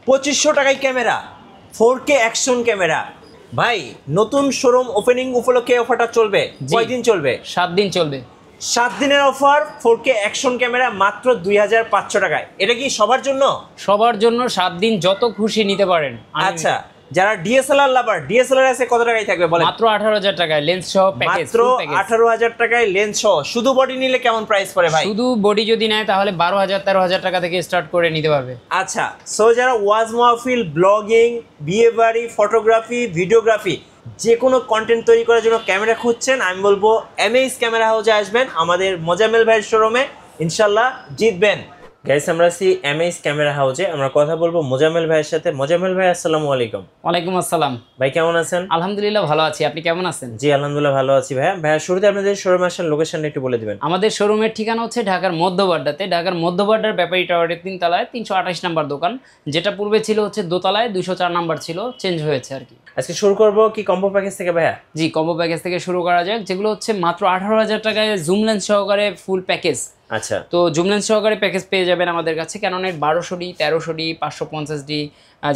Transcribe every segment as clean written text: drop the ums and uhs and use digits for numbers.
2500 টাকায় camera, 4K action camera. ভাই নতুন শোরুম ওপেনিং উপলক্ষে অফারটা চলবে, কয়দিন চলবে? 7 দিন চলবে। 7 দিনের অফার, 4K অ্যাকশন ক্যামেরা মাত্র 2500 টাকায়। এটা কি সবার জন্য? সবার জন্য 7 দিন যত খুশি নিতে পারেন। আচ্ছা, যারা ডিএসএলআর লাভার, ডিএসএলআর আছে কত টাকায় থাকবে বলেন? মাত্র 18000 টাকায় লেন্স সহ প্যাকেজ। মাত্র 18000 টাকায় লেন্স সহ। শুধু বডি নিলে কেমন প্রাইস পড়ে ভাই? শুধু বডি যদি নেয় তাহলে 12000-13000 টাকা থেকে স্টার্ট করে নিতে পারবে। আচ্ছা, সো যারা ওয়াজ মাহফিল, ব্লগিং, বিয়ে বাড়ি, ফটোগ্রাফি, ভিডিওগ্রাফি যে কোনো কন্টেন্ট তৈরি করার জন্য ক্যামেরা খুঁজছেন, আমি বলবো এমএইচ ক্যামেরা হাউসে আসবেন, আমাদের মোজাম্মেল ভাইয়ের শোরুমে, ইনশাল্লাহ জিতবেন। গাইস, আমরা আছি এমএইচ ক্যামেরা হাউসে। আমরা কথা বলবো মোজাম্মেল ভাইয়ের সাথে। মোজাম্মেল ভাই, আসসালামু আলাইকুম। ওয়ালাইকুম আসসালাম ভাই, কেমন আছেন? আলহামদুলিল্লাহ ভালো আছি, আপনি কেমন আছেন? জি আলহামদুলিল্লাহ ভালো আছি ভাইয়া। ভাইয়া, শুরুতে আপনাদের শোরুম আসার লোকেশনটা একটু বলে দিবেন। আমাদের শোরুমের ঠিকানা হচ্ছে ঢাকার মধ্যবাড্ডাতে। ঢাকার মধ্যবাড্ডার ব্যাপারী টাওয়ারের 3 তলায় 328 নম্বর দোকান, যেটা পূর্বে ছিল হচ্ছে দোতলায় 204 নম্বর ছিল, চেঞ্জ হয়েছে আর কি। আজকে শুরু করব কি কম্বো প্যাকেজ থেকে ভাইয়া? জি, কম্বো প্যাকেজ থেকে শুরু করা যাক, যেগুলো হচ্ছে মাত্র 18000 টাকায় জুম লেন্স সহকারে ফুল প্যাকেজ। আচ্ছা, তো জুম লেন্স সহকারে প্যাকেজ পেয়ে যাবেন আমাদের কাছে। ক্যাননের 1200D, 1300D, 550D,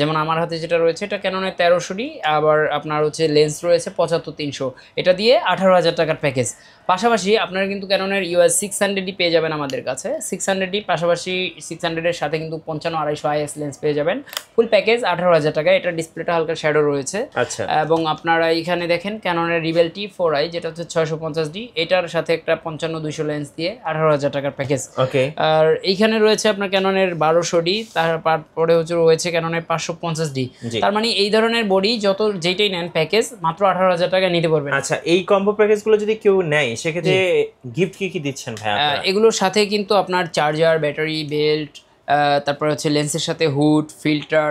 যেমন আমার হাতে যেটা রয়েছে এটা ক্যাননের 1300D, আবার আপনার হচ্ছে লেন্স রয়েছে 75-300, এটা দিয়ে 18000 টাকার প্যাকেজ। পাশাপাশি আপনারা কিন্তু ক্যাননের EOS 600D পেয়ে যাবেন আমাদের কাছে। 600D পাশাপাশি 600-এর সাথে কিন্তু 55-250 IS লেন্স পেয়ে যাবেন, ফুল প্যাকেজ 18000 টাকা। এটা ডিসপ্লেটা হালকা শ্যাডো রয়েছে। আচ্ছা, এবং আপনারা এখানে দেখেন ক্যাননের রিবেল T4i, যেটা হচ্ছে 650D, এটার সাথে একটা 55-200 লেন্স দিয়ে 18000 টাকার প্যাকেজ। ওকে, আর এইখানে রয়েছে আপনার ক্যাননের 1200D, তারপরে হচ্ছে রয়েছে ক্যাননের 550D। তার মানে এই ধরনের বডি যত যেটাই নেন প্যাকেজ মাত্র 18000 টাকা নিতে পারবেন। আচ্ছা, এই কম্বো প্যাকেজগুলো যদি কেউ নেয় সেক্ষেত্রে গিফট কি দিচ্ছেন ভাই আপনারা? এগুলোর সাথে কিন্তু আপনার চার্জার, ব্যাটারি, বেল্ট, তারপর হচ্ছে লেন্সের সাথে হুড, ফিল্টার,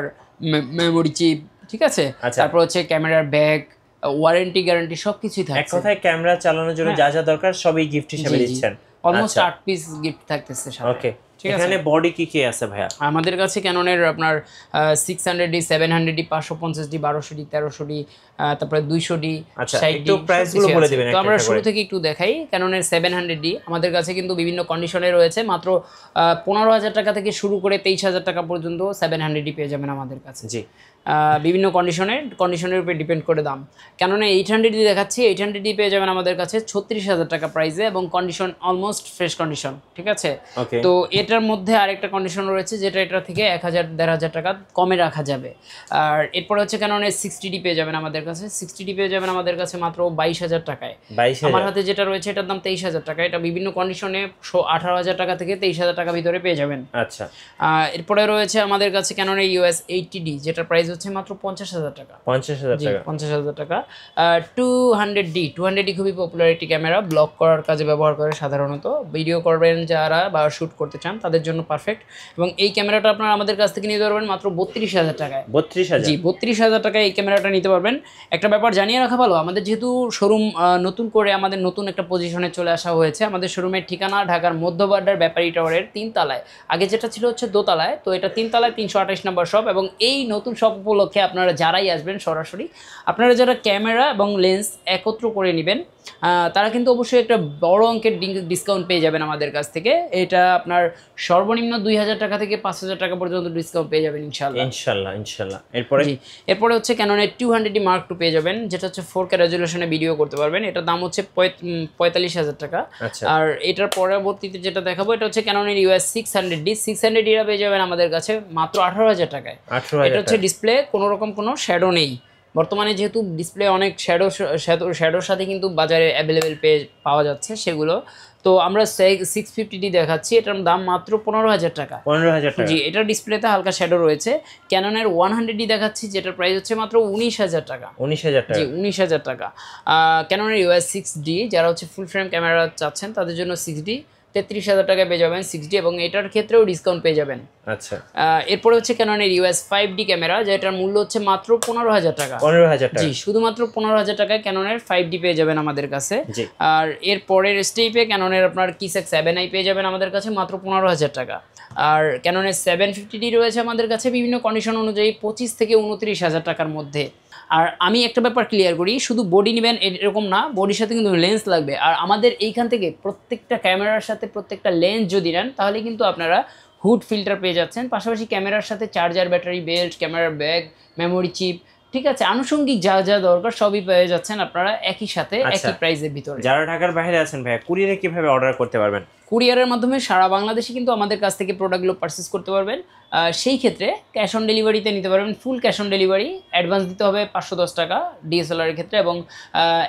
মেমোরি চিপ, ঠিক আছে, তারপর হচ্ছে ক্যামেরার ব্যাগ, ওয়ারেন্টি গ্যারান্টি সবকিছুই থাকে। এক কথায় ক্যামেরা চালানোর জন্য যা যা দরকার সবই গিফট হিসেবে দিচ্ছেন। অলমোস্ট 8 পিস গিফট থাকতেছে সাথে। ওকে, এখানে বডি কি আছে ভাইয়া? আমাদের কাছে ক্যাননের আপনার 600D, 700D, 550D, 1200D, 1300D, তারপরে 200D, 60D, একটু প্রাইসগুলো বলে দিবেন। তো আমরা শুরু থেকে একটু দেখাই। ক্যাননের 700D আমাদের কাছে কিন্তু বিভিন্ন কন্ডিশনে রয়েছে, মাত্র 15000 টাকা থেকে শুরু করে 23000 টাকা পর্যন্ত 700D পেয়ে যাবেন আমাদের কাছে। জি, বিভিন্ন কন্ডিশনের উপরে ডিপেন্ড করে দাম। ক্যাননে 800D দেখাচ্ছি, 800D পেয়ে যাবেন আমাদের কাছে 36000 টাকা প্রাইসে, এবং কন্ডিশন অলমোস্ট ফ্রেশ কন্ডিশন, ঠিক আছে। তো এটার মধ্যে আরেকটা কন্ডিশন রয়েছে যেটা এটা থেকে 1000-1500 টাকা কমে রাখা যাবে। আর এরপর হচ্ছে ক্যাননের 60D পেয়ে যাবেন আমাদের কাছে। 60D পেয়ে যাবেন আমাদের কাছে মাত্র 22000 টাকায়। আমার হাতে যেটা রয়েছে এটার দাম 23000 টাকা। এটা বিভিন্ন কন্ডিশনে 18000 টাকা থেকে 23000 টাকা ভিতরে পেয়ে যাবেন। আচ্ছা, এরপরে রয়েছে আমাদের কাছে ক্যাননের EOS 80D, যেটার প্রাইস হচ্ছে মাত্র 50000 টাকা। 50000 টাকা। 200D খুবই পপুলারিটি ক্যামেরা, ব্লগ করার কাজে ব্যবহার করে, সাধারণত ভিডিও করবেন যারা বা শ্যুট করতে চান তাদের জন্য পারফেক্ট। এবং এই ক্যামেরাটা আপনারা আমাদের কাছ থেকে নিতে পারবেন মাত্র 32000 টাকায়। 32000? জি, 32000 টাকায় এই ক্যামেরাটা নিতে পারবেন। একটা ব্যাপার জানিয়ে রাখা ভালো, আমাদের যেহেতু শোরুম নতুন করে আমাদের নতুন একটা পজিশনে চলে আসা হয়েছে। আমাদের শোরুমের ঠিকানা ঢাকার মধ্যবাড্ডার ব্যাপারী টাওয়ারের 3 তলায়। আগে যেটা ছিল হচ্ছে দোতলায়, তো এটা 3 তলায় 328 নম্বর শপ। এবং এই নতুন শপ উপলক্ষে আপনারা যারাই আসবেন সরাসরি, আপনারা যারা ক্যামেরা এবং লেন্স একত্র করে নেবেন তারা কিন্তু অবশ্যই একটা বড় অঙ্কের ডিসকাউন্ট পেয়ে যাবেন আমাদের কাছ থেকে। এটা আপনার সর্বনিম্ন 2000 টাকা থেকে 5000 টাকা পর্যন্ত ডিসকাউন্ট পেয়ে যাবেন ইনশাআল্লাহ। এরপরে হচ্ছে ক্যাননের 200D Mark II পেয়ে যাবেন, যেটা হচ্ছে 4K রেজুলেশনে ভিডিও করতে পারবেন। এটার দাম হচ্ছে 45000 টাকা। আর এটার পরবর্তীতে যেটা দেখাবো এটা হচ্ছে ক্যাননের EOS 600D। 600D পেয়ে যাবেন আমাদের কাছে মাত্র 18000 টাকায়। এটা হচ্ছে ডিসপ্লে কোনো রকম কোনো শ্যাডো নেই। বর্তমানে যেহেতু ডিসপ্লে অনেক শ্যাডোর সাথে কিন্তু বাজারে অ্যাভেলেবেল পাওয়া যাচ্ছে সেগুলো, তো আমরা 650D দেখাচ্ছি, এটার দাম মাত্র 15000 টাকা। 15000 টাকা? জি, এটার ডিসপ্লেতে হালকা শ্যাডো রয়েছে। ক্যাননের 100D দেখাচ্ছি, যেটার প্রাইস হচ্ছে মাত্র 19000 টাকা। 19000 টাকা? জি, 19000 টাকা। ক্যাননের EOS 6D, যারা হচ্ছে ফুল ফ্রেম ক্যামেরা চাচ্ছেন তাদের জন্য 6D 33000 টাকায় পেয়ে যাবেন 6D, এবং এটার ক্ষেত্রেও ডিসকাউন্ট পেয়ে যাবেন। আচ্ছা, এরপরে হচ্ছে ক্যাননের EOS 5D ক্যামেরা, যেটার মূল্য হচ্ছে মাত্র 15000 টাকা। 15000 টাকা? জি, শুধুমাত্র 15000 টাকায় ক্যাননের 5D পেয়ে যাবেন আমাদের কাছে। আর এর পরের স্টেপে ক্যাননের আপনার Kisex 7i পেয়ে যাবেন আমাদের কাছে মাত্র 15000 টাকা। আর ক্যাননের 750D রয়েছে আমাদের কাছে বিভিন্ন কন্ডিশন অনুযায়ী 25 থেকে 29000 টাকার মধ্যে। আর আমি একটা ব্যাপার ক্লিয়ার করি, শুধু বডি নেবেন এরকম না, বডির সাথে কিন্তু লেন্স লাগবে। আর আমাদের এইখান থেকে প্রত্যেকটা ক্যামেরার সাথে প্রত্যেকটা লেন্স যদি নেন তাহলে কিন্তু আপনারা হুড ফিল্টার পেয়ে যাচ্ছেন, পাশাপাশি ক্যামেরার সাথে চার্জার, ব্যাটারি, বেল্ট, ক্যামেরার ব্যাগ, মেমোরি চিপ, ঠিক আছে, আনুষঙ্গিক যা যা দরকার সবই পেয়ে যাচ্ছেন আপনারা একই সাথে একই প্রাইসের ভিতরে। যারা ঢাকার বাইরে আছেন ভাই, কুরিয়ারে কিভাবে অর্ডার করতে পারবেন? কুরিয়ারের মাধ্যমে সারা বাংলাদেশে কিন্তু আমাদের কাছ থেকে প্রোডাক্টগুলো পারচেস করতে পারবেন। সেই ক্ষেত্রে ক্যাশ অন ডেলিভারিতে নিতে পারবেন, full cash on delivery. Advance দিতে হবে 510 টাকা ডিএসএলআরের ক্ষেত্রে, এবং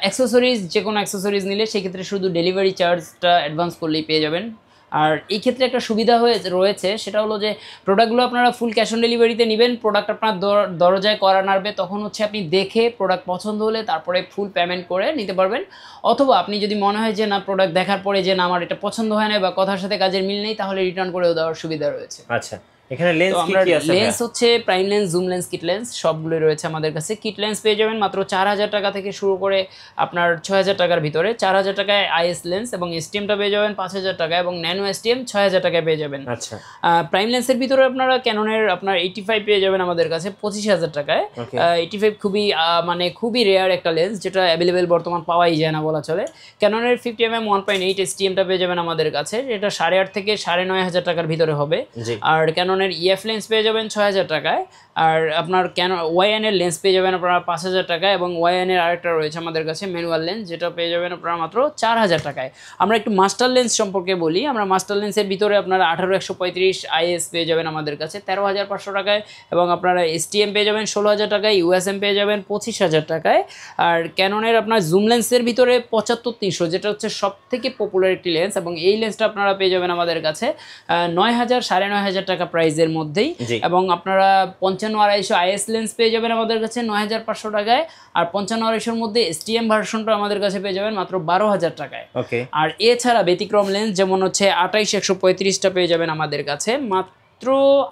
অ্যাক্সেসরিজ, যে কোনো অ্যাক্সেসরিজ নিলে সেক্ষেত্রে শুধু ডেলিভারি চার্জটা অ্যাডভান্স করলেই পেয়ে যাবেন। আর এই ক্ষেত্রে একটা সুবিধা রয়েছে, সেটা হলো যে প্রোডাক্টগুলো আপনারা ফুল ক্যাশ অন ডেলিভারিতে নেবেন, প্রোডাক্ট আপনার দরজায় করা নাড়বে, তখন হচ্ছে আপনি দেখে প্রোডাক্ট পছন্দ হলে তারপরে ফুল পেমেন্ট করে নিতে পারবেন। অথবা আপনি যদি মনে হয় যে না, প্রোডাক্ট দেখার পরে যে না আমার এটা পছন্দ হয় না বা কথার সাথে কাজের মিল নেই, তাহলে রিটার্ন করেও দেওয়ার সুবিধা রয়েছে। আচ্ছা, এখানে লেন্স কি কি আছে? লেন্স হচ্ছে prime lens, zoom lens, kit lens সবগুলোই রয়েছে আমাদের কাছে। কিট লেন্স পেয়ে যাবেন মাত্র 4000 টাকা থেকে শুরু করে আপনার 6000 টাকার ভিতরে। 4000 টাকায় আইএস লেন্স এবং এসটিএমটা পেয়ে যাবেন 5000 টাকা, এবং ন্যানো এসটিএম 6000 টাকায় পেয়ে যাবেন। আচ্ছা, প্রাইম লেন্সের ভিতরে আপনারা ক্যাননের আপনার 85 পেয়ে যাবেন আমাদের কাছে 25000 টাকায়। 85 খুবই মানে খুবই রেয়ার একটা লেন্স, যেটা অ্যাভেলেবেল বর্তমান পাওয়াই যায় না বলা চলে। ক্যাননের 50mm 1.8 এসটিএমটা পেয়ে যাবেন আমাদের কাছে, এটা 8.5 থেকে 9500 টাকার ভিতরে হবে। আর ক্যাননের ইএফ লেন্স পেয়ে যাবেন 6000 টাকায়। আর আপনার ওয়াইএন এর লেন্স পেয়ে যাবেন আপনারা 5000 টাকায়, এবং ওয়াইএন এর আরেকটা রয়েছে আমাদের কাছে ম্যানুয়াল লেন্স, যেটা পেয়ে যাবেন আপনারা মাত্র 4000 টাকায়। আমরা একটু মাস্টার লেন্স সম্পর্কে বলি। আমরা মাস্টার লেন্সের ভিতরে আপনারা 18-135 আইএস পেয়ে যাবেন আমাদের কাছে 13500 টাকায়, এবং আপনারা এসটিএম পেয়ে যাবেন 16000 টাকায়, ইউএসএম পেয়ে যাবেন 25000 টাকায়। আর ক্যাননের আপনার জুম লেন্সের ভিতরে 75300, যেটা হচ্ছে সব থেকে পপুলার একটি লেন্স, এবং এই লেন্সটা আপনারা পেয়ে যাবেন আমাদের কাছে 9000 9500 টাকা প্রাইসের মধ্যেই। এবং আপনারা 55-250 আইএস লেন্স পেয়ে যাবেন আমাদের কাছে 9500 টাকায়, আর 55-250 মধ্যে এসটিএম ভার্সনটা আমাদের কাছে পেয়ে যাবেন মাত্র 12000 টাকায়। আর এছাড়া ব্যতিক্রম লেন্স যেমন হচ্ছে 28-135টা পেয়ে যাবেন আমাদের কাছে মাত্র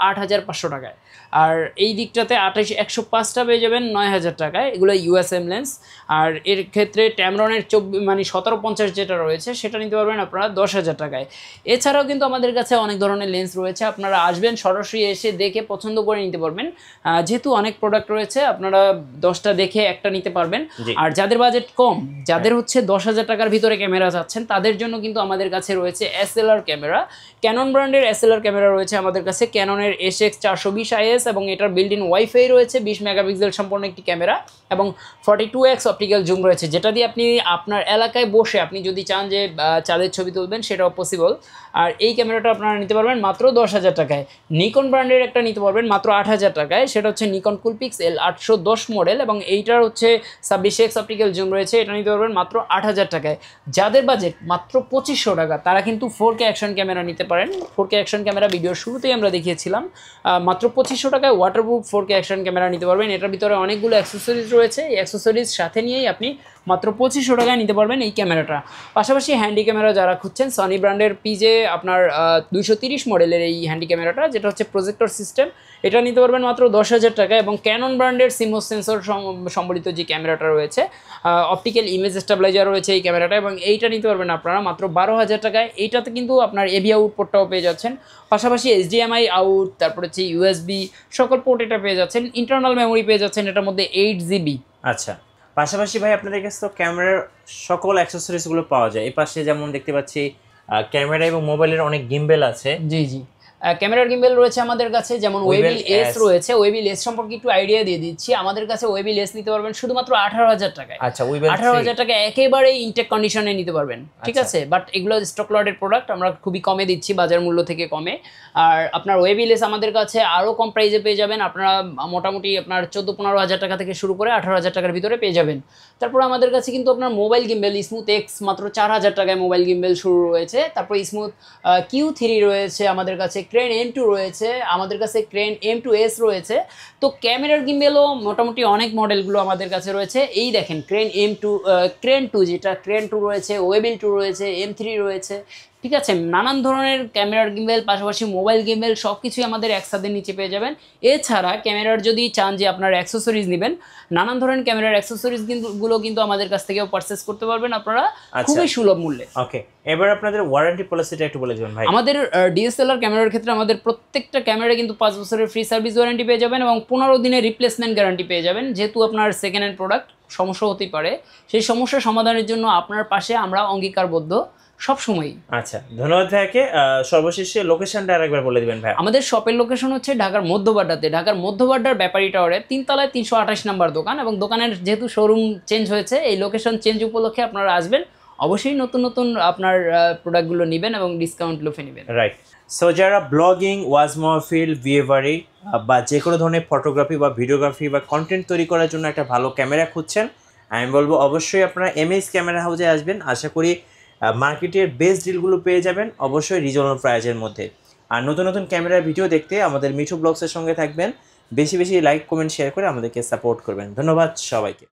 8500 টাকায়। আর এই দিকটাতে 28-105টা পেয়ে যাবেন 9000 টাকায়, এগুলো ইউএসএম লেন্স। আর এর ক্ষেত্রে ট্যামরনের 1750 যেটা রয়েছে সেটা নিতে পারবেন আপনারা 10000 টাকায়। এছাড়াও কিন্তু আমাদের কাছে অনেক ধরনের লেন্স রয়েছে, আপনারা আসবেন সরাসরি এসে দেখে পছন্দ করে নিতে পারবেন। যেহেতু অনেক প্রোডাক্ট রয়েছে, আপনারা 10টা দেখে একটা নিতে পারবেন। আর যাদের বাজেট কম, যাদের হচ্ছে 10000 টাকার ভিতরে ক্যামেরা চাচ্ছেন, তাদের জন্য কিন্তু আমাদের কাছে রয়েছে এসএলআর ক্যামেরা। ক্যানন ব্র্যান্ডের এসএলআর ক্যামেরা রয়েছে আমাদের কাছে, ক্যাননের SX420 IS, এবং এটার বিল্ট ইন ওয়াইফাই রয়েছে, 20 মেগাপিক্সেল সম্পন্ন একটি ক্যামেরা, এবং 42x অপটিক্যাল জুম রয়েছে, যেটা দিয়ে আপনি আপনার এলাকায় বসে আপনি যদি চান যে চাঁদের ছবি তুলবেন, সেটাও পসিবল। আর এই ক্যামেরাটা আপনারা নিতে পারবেন মাত্র 10000 টাকায়। নিকন ব্র্যান্ডের একটা নিতে পারবেন মাত্র 8000 টাকায়, সেটা হচ্ছে নিকন কুলপিক্স L810 মডেল, এবং এইটার হচ্ছে 26x অপটিক্যাল জুম রয়েছে, এটা নিতে পারবেন মাত্র 8000 টাকায়। যাদের বাজেট মাত্র 2500 টাকা, তারা কিন্তু 4K অ্যাকশন ক্যামেরা নিতে পারেন। 4K অ্যাকশন ক্যামেরা ভিডিওর শুরুতেই আমরা দেখিয়েছিলাম। মাত্র 2500 টাকায় ওয়াটারপ্রুফ 4K অ্যাকশন ক্যামেরা নিতে পারবেন। এটার ভিতরে অনেকগুলো অ্যাক্সেসরিজ রয়েছে, এই অ্যাক্সেসরিজ সাথে নিয়েই আপনি মাত্র 2500 টাকায় নিতে পারবেন এই ক্যামেরাটা। পাশাপাশি হ্যান্ডি ক্যামেরা যারা খুঁজছেন, সনি ব্র্যান্ডের পিজে আপনার 230 মডেলের এই হ্যান্ডি ক্যামেরাটা, যেটা হচ্ছে প্রজেক্টর সিস্টেম, এটা নিতে পারবেন মাত্র 10000 টাকা। এবং ক্যানন ব্র্যান্ডের সিমোস সেন্সর সম্বলিত যে ক্যামেরাটা রয়েছে, অপটিক্যাল ইমেজ স্টেবিলাইজার রয়েছে এই ক্যামেরাটা, এবং এইটা নিতে পারবেন আপনারা মাত্র 12000 টাকায়। এইটাতে কিন্তু আপনার এবি আউটপুটটাও পেয়ে যাচ্ছেন, পাশাপাশি HDMI আউট, তারপর হচ্ছে USB সকল পোর্ট এটা পেয়ে যাচ্ছেন, ইন্টারনাল মেমোরি পেয়ে যাচ্ছেন এটার মধ্যে 8GB। আচ্ছা, পাশাপাশি ভাই আপনাদের কাছে তো ক্যামেরার সকল অ্যাক্সেসরিজগুলো পাওয়া যায়। এই পাশে যেমন দেখতে পাচ্ছি ক্যামেরা এবং মোবাইলের অনেক গিম্বেল আছে। জি জি, ক্যামেরার গিম্বেল রয়েছে আমাদের কাছে, যেমন ওয়েবিল এস রয়েছে। ওয়েবিল এস সম্পর্কে একটু আইডিয়া দিয়ে দিচ্ছি। আমাদের কাছে ওয়েবিল এস নিতে পারবেন শুধুমাত্র 18000 টাকায়। আচ্ছা, 18000 টাকা একেবারে ইনটেক কন্ডিশনে নিতে পারবেন, ঠিক আছে। বাট এগুলো স্টক লটের প্রোডাক্ট, আমরা খুবই কমে দিচ্ছি, বাজার মূল্য থেকে কমে। আর আপনার ওয়েবিল এস আমাদের কাছে আরও কম প্রাইসে পেয়ে যাবেন, আপনারা মোটামুটি আপনার 14-15 টাকা থেকে শুরু করে 18000 টাকার ভিতরে পেয়ে যাবেন। তারপর আমাদের কাছে কিন্তু আপনার মোবাইল গিম্বেল স্মুথ এক্স মাত্র 4000 টাকায় মোবাইল গিম্বেল শুরু রয়েছে। তারপর স্মুথ Q3 রয়েছে আমাদের কাছে, ক্রেন M2 রয়েছে আমাদের কাছে, ক্রেন M2S রয়েছে। তো ক্যামেরার গিম্বেলও মোটামুটি অনেক মডেলগুলো আমাদের কাছে রয়েছে। এই দেখেন ক্রেন M2, ক্রেন 2 যেটা ক্রেন 2 রয়েছে, ওয়েবিল 2 রয়েছে, M3 রয়েছে, ঠিক আছে। নানান ধরনের ক্যামেরার গিম্বেল, পাশাপাশি মোবাইল গিম্বেল সব কিছুই আমাদের একসাথে নিচে পেয়ে যাবেন। এছাড়া ক্যামেরার যদি চান যে আপনার অ্যাক্সেসরিজ নেবেন, নানান ধরনের ক্যামেরার অ্যাক্সেসরিজ গুলো কিন্তু আমাদের কাছ থেকেও পারচেস করতে পারবেন আপনারা খুবই সুলভ মূল্যে। ওকে, এবার আপনাদের ওয়ারেন্টি পলিসিটা একটু বলে দিবেন ভাই। আমাদের ডিএসএলআর ক্যামেরার ক্ষেত্রে আমাদের প্রত্যেকটা ক্যামেরা কিন্তু 5 বছরের ফ্রি সার্ভিস ওয়ারেন্টি পেয়ে যাবেন, এবং 15 দিনের রিপ্লেসমেন্ট গ্যারান্টি পেয়ে যাবেন। যেহেতু আপনার সেকেন্ড হ্যান্ড প্রোডাক্ট, সমস্যা হতেই পারে, সেই সমস্যা সমাধানের জন্য আপনার পাশে আমরা অঙ্গীকারবদ্ধ। সবসময়। আচ্ছা, ধন্যবাদ ভাইকে। সর্বশেষে লোকেশনটা আরেকবার বলে দিবেন ভাই। আমাদের শপের লোকেশন হচ্ছে ঢাকার মধ্যবাড্ডাতে, ঢাকার মধ্যবাড্ডার ব্যাপারী টাওয়ারে 3 তলায় 328 নাম্বার দোকান। এবং দোকানের যেহেতু শোরুম চেঞ্জ হয়েছে, এই লোকেশন চেঞ্জ উপলক্ষে আপনারা আসবেন, অবশ্যই নতুন নতুন আপনার প্রোডাক্টগুলো নেবেন এবং ডিসকাউন্ট লুফে নেবেন। রাইট। সো যারা ব্লগিং, ওয়াজ মাহফিল, বিহেভারি বা যে কোনো ধরনের ফটোগ্রাফি বা ভিডিওগ্রাফি বা কন্টেন্ট তৈরি করার জন্য একটা ভালো ক্যামেরা খুঁজছেন, আমি বলবো অবশ্যই আপনারা এমএইচ ক্যামেরা হাউসে আসবেন। আশা করি মার্কেটের বেস্ট ডিলগুলো পেয়ে যাবেন, অবশ্যই রিজনেবল প্রাইসের মধ্যে। আর নতুন নতুন ক্যামেরার ভিডিও দেখতে আমাদের মিঠু ব্লগসের সঙ্গে থাকবেন। বেশি বেশি লাইক, কমেন্ট, শেয়ার করে আমাদেরকে সাপোর্ট করবেন। ধন্যবাদ সবাইকে।